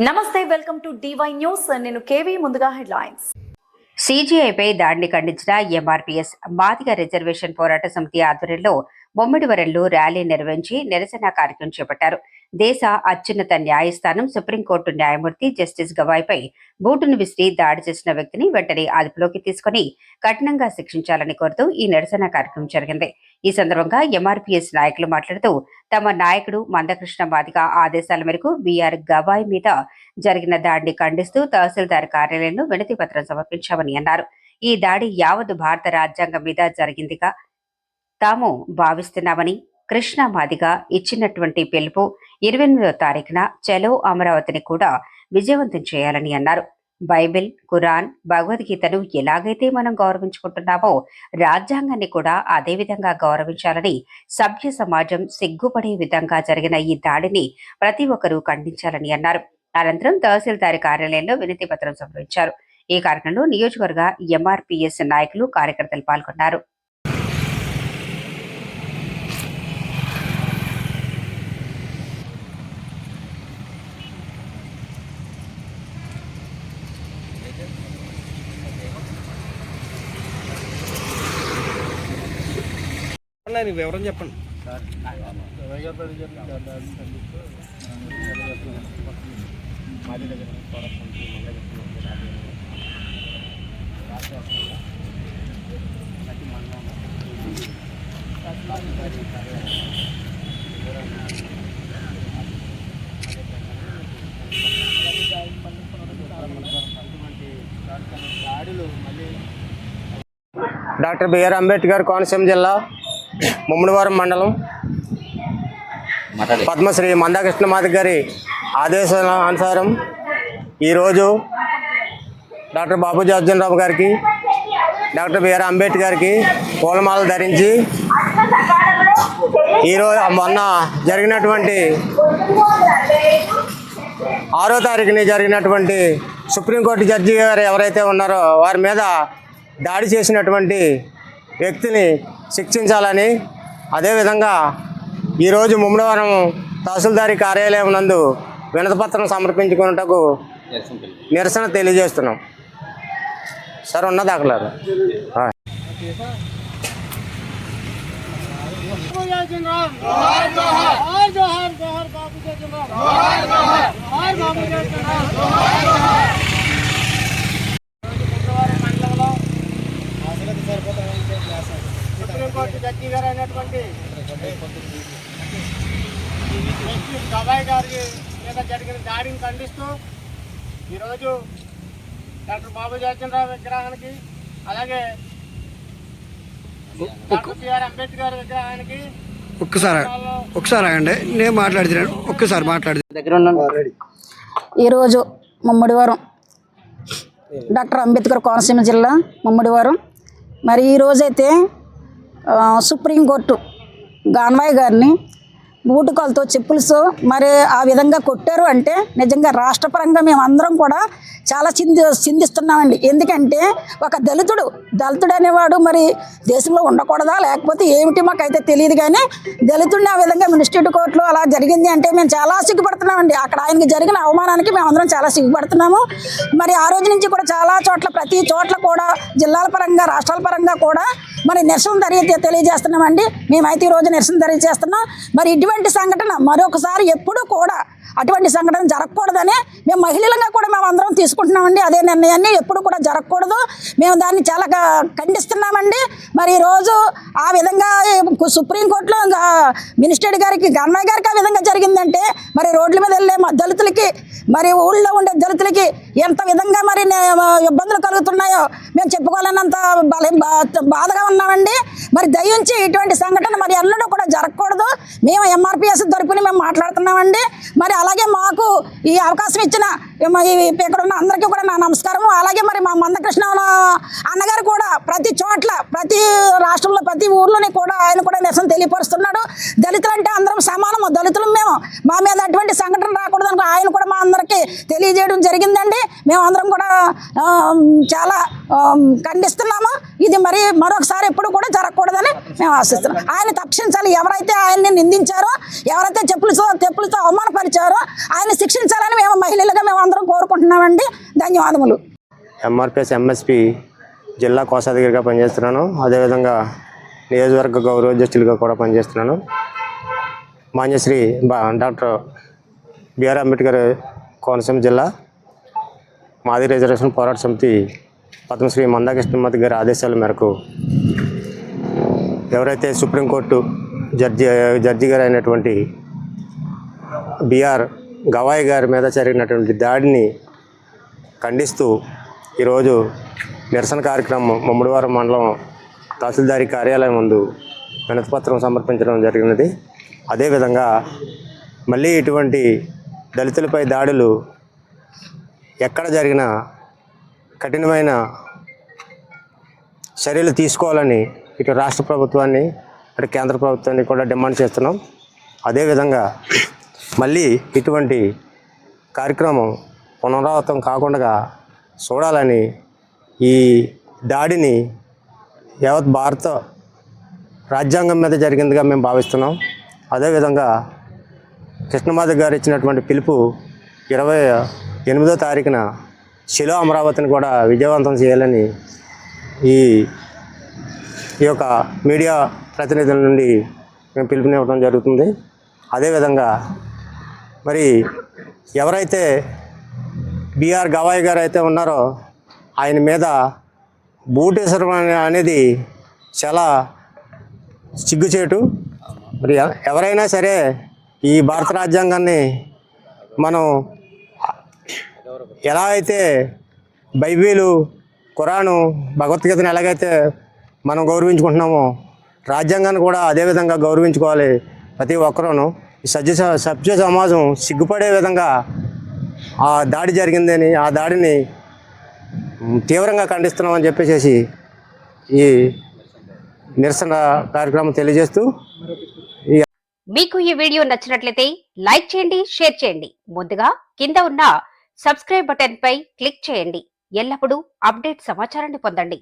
నమస్తే, welcome to DY news. నేను KV. ముందుగా హెడ్లైన్స్. సీజీఐపై దాడిని ఖండించిన ఎంఆర్పీఎస్ మాదిగ రిజర్వేషన్ పోరాట సమితి ఆధ్వర్యంలో బొమ్మిడివరంలో ర్యాలీ నిర్వహించి నిరసన కార్యక్రమం చేపట్టారు. దేశ అత్యున్నత న్యాయస్థానం సుప్రీంకోర్టు న్యాయమూర్తి జస్టిస్ గవాయ్పై బూటును విసిరి దాడి చేసిన వ్యక్తిని వెంటనే అదుపులోకి తీసుకుని కఠినంగా శిక్షించాలని కోరుతూ ఈ నిరసన కార్యక్రమం జరిగింది. ఈ సందర్భంగా ఎంఆర్పీఎస్ నాయకులు మాట్లాడుతూ తమ నాయకుడు మందకృష్ణ మాదిగ ఆదేశాల మేరకు బీఆర్ గవాయ్ మీద జరిగిన దాడిని ఖండిస్తూ తహసీల్దార్ కార్యాలయంలో వినతి పత్రం సమర్పించామని అన్నారు. ఈ దాడి యావత్ భారత రాజ్యాంగం మీద జరిగిందిగా తాము భావిస్తున్నామని, కృష్ణ మాదిగ ఇచ్చినటువంటి పిలుపు 28వ తారీఖున చలో అమరావతిని కూడా విజయవంతం చేయాలని అన్నారు. బైబిల్, ఖురాన్, భగవద్గీతను ఎలాగైతే మనం గౌరవించుకుంటున్నామో రాజ్యాంగాన్ని కూడా అదే విధంగా గౌరవించాలని, సభ్య సమాజం సిగ్గుపడే విధంగా జరిగిన ఈ దాడిని ప్రతి ఒక్కరూ ఖండించాలని అన్నారు. అనంతరం తహసీల్దార్ కార్యాలయంలో వినతి పత్రం సమర్పించారు. ఈ కార్యక్రమంలో నియోజకవర్గ ఎంఆర్పీఎస్ నాయకులు, కార్యకర్తలు పాల్గొన్నారు. వివరం చెప్పండి. డాక్టర్ బిఆర్ అంబేద్కర్ కోనసీమ జిల్లా ముమ్మడివారం మండలం పద్మశ్రీ మందకృష్ణ మాదిగ గారి ఆదేశాల అనుసారం ఈరోజు డాక్టర్ బాబూజీ అర్జునరావు గారికి, డాక్టర్ బిఆర్ అంబేద్కర్ గారికి పూలమాలలు ధరించి ఈరోజు మొన్న జరిగినటువంటి 6వ తారీఖుని జరిగినటువంటి సుప్రీంకోర్టు జడ్జి గారు ఎవరైతే ఉన్నారో వారి మీద దాడి చేసినటువంటి వ్యక్తిని శిక్షించాలని, అదేవిధంగా ఈరోజు ముమ్మడివరం తహసీల్దారీ కార్యాలయం నందు వినతిపత్రం సమర్పించుకున్నటకు నిరసన తెలియజేస్తున్నాం. సార్ ఉన్నది అక్కడ సుప్రీంకోర్టు జడ్జి గారు అయినటువంటి గవాయ్ గారి మీద జరిగిన దాడిని ఖండిస్తూ ఈరోజు డాక్టర్ బాబూజీ అర్జునరావు విగ్రహానికి, అలాగే డాక్టర్ బిఆర్ అంబేద్కర్ విగ్రహానికి ఒకసారి అండి నేను మాట్లాడుతున్నాను. ఒక్కసారి ఈరోజు ముమ్మడివారం డాక్టర్ అంబేద్కర్ కోనసీమ జిల్లా ముమ్మడివారం మరి ఈరోజైతే సుప్రీంకోర్టు గవాయ్ గారిని బూటుకాలతో చెప్పులతో మరి ఆ విధంగా కొట్టారు అంటే నిజంగా రాష్ట్రపరంగా మేమందరం కూడా చాలా చిందిస్తున్నామండి. ఎందుకంటే ఒక దళితుడు అనేవాడు మరి దేశంలో ఉండకూడదా లేకపోతే ఏమిటి మాకైతే తెలియదు, కానీ దళితుడిని ఆ విధంగా మినిస్ట్రేట్ కోర్టులో అలా జరిగింది అంటే మేము చాలా సిగ్గుపడుతున్నామండి. అక్కడ ఆయనకి జరిగిన అవమానానికి మేమందరం చాలా సిగ్గుపడుతున్నాము. మరి ఆ రోజు నుంచి కూడా చాలా చోట్ల, ప్రతి చోట్ల కూడా జిల్లాల పరంగా, రాష్ట్రాల పరంగా కూడా మరి నిరసన తెలియజేస్తున్నామండి. మేమైతే ఈరోజు నిరసన తెలియజేస్తున్నాం. మరి ఇటువంటి సంఘటన మరొకసారి ఎప్పుడూ కూడా అటువంటి సంఘటన జరగకూడదని మేము మహిళలుగా కూడా మేము అందరం తీసుకుంటున్నామండి. అదే నిర్ణయాన్ని ఎప్పుడు కూడా జరగకూడదు, మేము దాన్ని చాలా ఖండిస్తున్నామండి. మరి ఈరోజు ఆ విధంగా సుప్రీంకోర్టులో మినిస్టర్ గారికి, గవాయ్ గారికి ఆ విధంగా జరిగిందంటే మరి రోడ్ల మీద వెళ్ళే దళితులకి, మరి ఊళ్ళో ఉండే దళితులకి ఎంత విధంగా మరి ఇబ్బందులు కలుగుతున్నాయో మేము చెప్పుకోలేనంత బాధగా ఉన్నామండి. మరి దయించి ఇటువంటి సంఘటన మరి ఎన్నడూ కూడా జరగకూడదు. మేము ఎంఆర్పీఎస్ తరపున మేము మాట్లాడుతున్నామండి. మరి అలాగే మాకు ఈ అవకాశం ఇచ్చిన ఇక్కడ ఉన్న అందరికీ కూడా నా నమస్కారము. అలాగే మరి మా మందకృష్ణ అన్నగారు కూడా ప్రతి చోట్ల, ప్రతి రాష్ట్రంలో, ప్రతి ఊర్లోని కూడా ఆయన కూడా నిరసన తెలియపరుస్తున్నాడు. దళితులు అంటే అందరం సమానము, దళితులు మేము, మా మీద అటువంటి సంఘటన రాకూడదు అనుకో ఆయన కూడా మా అందరికీ తెలియజేయడం జరిగిందండి. మేము అందరం కూడా చాలా ఖండిస్తున్నాము. ఇది మరొకసారి ఎప్పుడు కూడా జరగకూడదని మేము ఆశిస్తున్నాం. ఆయన తప్పించాలి. ఎవరైతే ఆయన్ని నిందించారో, ఎవరైతే చెప్పులతో అవమానపరిచారో ఆయన శిక్షించాలని మేము మహిళలుగా మేము అందరం కోరుకుంటున్నామండి. ధన్యవాదములు. ఎంఆర్పిఎస్ ఎంఎస్పి జిల్లా కోశాధికారిగా పనిచేస్తున్నాను. అదేవిధంగా నియోజకవర్గ గౌరవ అధ్యక్షులుగా కూడా పనిచేస్తున్నాను. మాన్యశ్రీ డాక్టర్ బిఆర్ అంబేద్కర్ కోనసీమ జిల్లా మాది రిజర్వేషన్ పోరాట సమితి పద్మశ్రీ మందాకృష్ణమూర్తి గారి ఆదేశాల మేరకు ఎవరైతే సుప్రీంకోర్టు జడ్జి గారు అయినటువంటి బిఆర్ గవాయ్ గారి మీద జరిగినటువంటి దాడిని ఖండిస్తూ ఈరోజు నిరసన కార్యక్రమం ముమ్మడివారం మండలం తహసీల్దారీ కార్యాలయం ముందు వినతిపత్రం సమర్పించడం జరిగినది. అదేవిధంగా మళ్ళీ ఇటువంటి దళితులపై దాడులు ఎక్కడ జరిగినా కఠినమైన చర్యలు తీసుకోవాలని ఇటు రాష్ట్ర ప్రభుత్వాన్ని అటు కేంద్ర ప్రభుత్వాన్ని కూడా డిమాండ్ చేస్తున్నాం. అదేవిధంగా మళ్ళీ ఇటువంటి కార్యక్రమం పునరావృతం కాకుండా చూడాలని ఈ దాడిని యావత్ భారత రాజ్యాంగం మీద జరిగిందిగా మేము భావిస్తున్నాం. అదేవిధంగా కృష్ణమాధవ్ గారు ఇచ్చినటువంటి పిలుపు 28వ తారీఖున శిలో అమరావతిని కూడా విజయవంతం చేయాలని ఈ యొక్క మీడియా ప్రతినిధుల నుండి మేము పిలుపునివ్వడం జరుగుతుంది. అదేవిధంగా మరి ఎవరైతే బిఆర్ గవాయ్ గారు అయితే ఉన్నారో ఆయన మీద బూటేశ్వరం అనేది చాలా సిగ్గుచేటు. మరి ఎవరైనా సరే ఈ భారత రాజ్యాంగాన్ని మనం ఎలా అయితే బైబిలు, ఖురాను, భగవద్గీతను ఎలాగైతే మనం గౌరవించుకుంటున్నామో రాజ్యాంగాన్ని కూడా అదేవిధంగా గౌరవించుకోవాలి ప్రతి ఒక్కరూను. ఈ సభ్య సమాజం సిగ్గుపడే విధంగా ఆ దాడి జరిగిందని, ఆ దాడిని తీవ్రంగా ఖండిస్తున్నామని చెప్పేసి ఈ నిరసన కార్యక్రమం తెలియజేస్తూ మీకు ఈ వీడియో నచ్చినట్లయితే లైక్ చేయండి, షేర్ చేయండి. ముందుగా కింద ఉన్న సబ్స్క్రైబ్ బటన్ పై క్లిక్ చేయండి. ఎల్లప్పుడూ అప్డేట్ సమాచారాన్ని పొందండి.